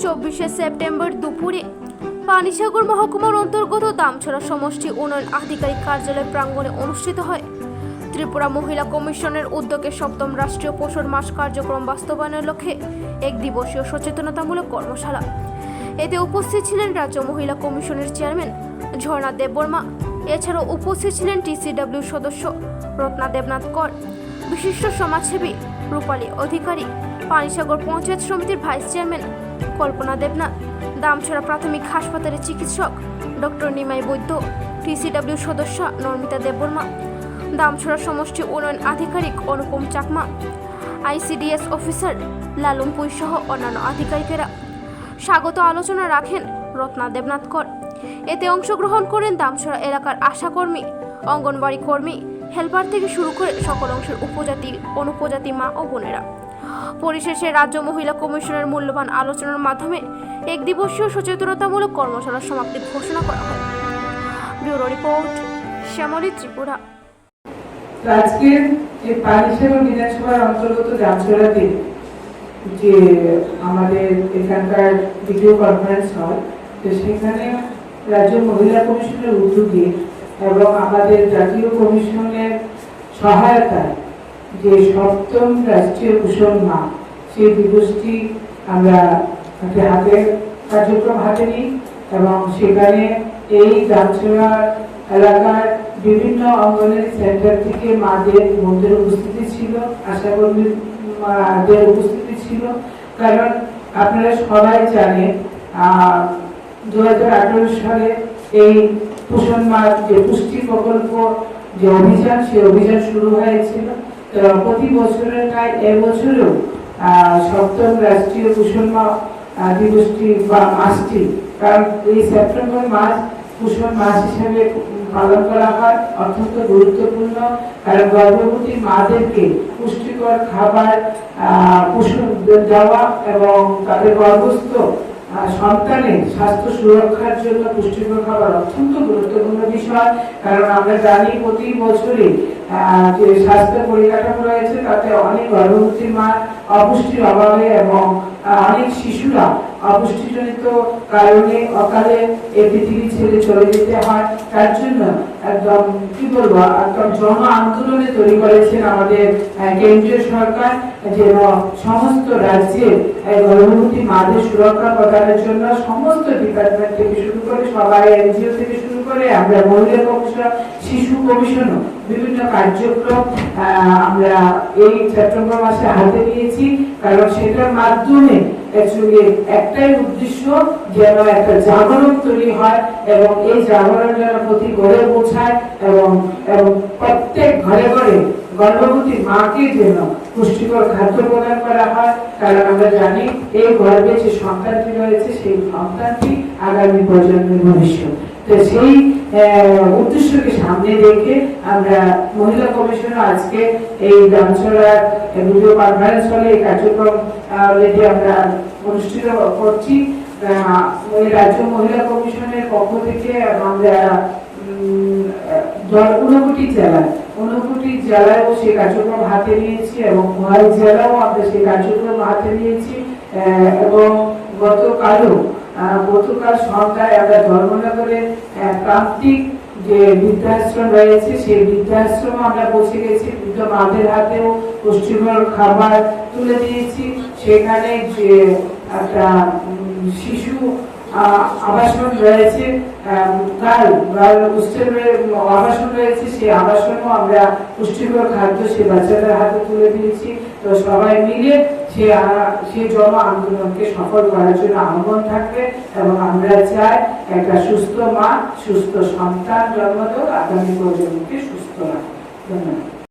24 September দুপুরে পানিসাগর মহকুমার অন্তর্গত দামছড়া সমষ্টি উন্নয়ন আধিকারিক কার্যালয় প্রাঙ্গণে অনুষ্ঠিত হয় ত্রিপুরা মহিলা কমিশনের উদ্যোগে 7ম রাষ্ট্রীয় পোষণ মাস কার্যক্রম বাস্তবায়নের লক্ষ্যে এক দিবসীয় সচেতনতামূলক কর্মশালা। এতে উপস্থিত ছিলেন রাজ্য মহিলা কমিশনের চেয়ারম্যান ঝর্ণা দেববর্মা। এছাড়াও উপস্থিত ছিলেন টিসিডব্লিউ সদস্য রত্না দেবনাথ কর, বিশিষ্ট সমাজসেবী রূপালী অধিকারী, পানিসাগর পঞ্চায়েত সমিতির ভাইস চেয়ারম্যান কল্পনা দেবনাথ, দামছড়া প্রাথমিক হাসপাতালের চিকিৎসক ডক্টর নিমাই বৈদ্য, টিসিডব্লিউ সদস্য নর্মিতা দেববর্মা, দামছড়া সমষ্টি উন্নয়ন আধিকারিক অনুপম চাকমা, আইসিডিএস অফিসার লালুম পুই সহ অন্যান্য আধিকারিকেরা। স্বাগত আলোচনা রাখেন রত্না দেবনাথ কর। এতে অংশগ্রহণ করেন দামছড়া এলাকার আশাকর্মী, অঙ্গনবাড়ি কর্মী, হেল্পার থেকে শুরু করে সকল অংশের উপজাতি অনুপজাতি মা ও বোনেরা। পরিশেষে রাজ্য মহিলা কমিশনের মূল্যবান আলোচনার মাধ্যমে এক দিবসীয় সচেতনতামূলক কর্মশালার সমাপ্তির ঘোষণা করা হয়। Bureau report, Shyamali, Tripura. আজকের এই পানিসাগর বিধানসভার অন্তর্গত দামছড়াতে যে আমাদের এখানকার ভিডিও কনফারেন্স হয়, তো সেখানে রাজ্য মহিলা কমিশনের উদ্যোগে এবং আমাদের জাতীয় কমিশনের সহায়তায় যে 7ম রাষ্ট্রীয় পোষণ মাহ, সেই দিবসটি আমরা হাতে কার্যক্রম হাতে নিই এবং সেখানে এই দামছড়া এলাকার বিভিন্ন অঙ্গনওয়াড়ি সেন্টার থেকে মাদের বোনদের উপস্থিতি ছিল, আশাকর্মীদের উপস্থিতি ছিল। কারণ আপনারা সবাই জানেন 2018 সালে এই পোষণ মাহ যে পুষ্টি প্রকল্প যে অভিযান, সেই অভিযান শুরু হয়েছিল। প্রতি বছরের ন্যায় এবছরেও 7ম রাষ্ট্রীয় পোষণ মাহ দিবসটি বা মাসটি, কারণ এই সেপ্টেম্বর মাস পোষণ মাস হিসেবে পালন করা হয়, অত্যন্ত গুরুত্বপূর্ণ। কারণ গর্ভবতী মাদেরকে পুষ্টিকর খাবার পোষণ দেওয়া এবং তাদের গর্ভস্থ সন্তানের স্বাস্থ্য সুরক্ষার জন্য পুষ্টিকর খাবার অত্যন্ত গুরুত্বপূর্ণ বিষয়। কারণ আমরা জানি প্রতি বছরই যে স্বাস্থ্য পরিকাঠামো রয়েছে, তাতে অনেক গর্ভবতী মা অপুষ্টির অভাবে এবং অনেক শিশুরা অপুষ্টিজনিত কারণে অকালে এই পৃথিবী ছেড়ে চলে যেতে হয়। তার জন্য একদম কি বলবো, একদম জন আন্দোলনে তৈরি করেছেন আমাদের কেন্দ্রীয় সরকার, যেন সমস্ত রাজ্যে গর্ভবতী মাদের সুরক্ষা প্রদানের জন্য সমস্ত ডিপার্টমেন্ট থেকে শুরু করে সবাই এনজিও থেকে শুরু করে আমরা মহিলা কমিশন, শিশু কমিশনও বিভিন্ন কার্যক্রম আমরা এই সেপ্টেম্বর মাসে হাতে নিয়েছি। কারণ সেটার মাধ্যমে একটাই উদ্দেশ্য, যেন একটা জাগরণ তৈরি হয় এবং এই জাগরণ যেন প্রতি ঘরে পৌঁছায় এবং প্রত্যেক ঘরে ঘরে গর্ভবতী মাকে যেন পুষ্টিকর খাদ্য প্রদান করা হয়। কারণ আমরা জানি এই গর্ভে যে সন্তানটি রয়েছে, সেই সন্তানটি আগামী প্রজন্মের ভবিষ্যৎ। তো সেই উদ্দেশ্যকে সামনে রেখে আমরা মহিলা কমিশন আজকে এই দামছড়ার ভিডিও কনফারেন্স হলে এই কার্যক্রম আমরা অনুষ্ঠিত করছি। রাজ্য মহিলা কমিশনের পক্ষ থেকে আমরা 59টি জেলায়ও সেই কার্যক্রম হাতে নিয়েছি এবং মহাই জেলাও আমরা সেই কার্যক্রম হাতে নিয়েছি। এবং গতকাল সন্ধ্যায় আমরা ধর্মনগরে প্রান্তিক যে বৃদ্ধাশ্রম রয়েছে, সেই বৃদ্ধাশ্রম আমরা পৌঁছে গেছি, বৃদ্ধ মাদের হাতেও পুষ্টিকর খাবার তুলে দিয়েছি। সেখানে যে একটা শিশু আবাসন রয়েছে, আবাসন রয়েছে, সেই আবাসনও আমরা পুষ্টিকর খাদ্য সেই বাচ্চাদের হাতে তুলে দিয়েছি। তো সবাই মিলে সেই জন আন্দোলনকে সফল করার জন্য আহ্বান থাকবে এবং আমরা চাই একটা সুস্থ মা সুস্থ সন্তান জন্ম দেওয়া, আগামী প্রজন্মকে সুস্থ রাখা। ধন্যবাদ।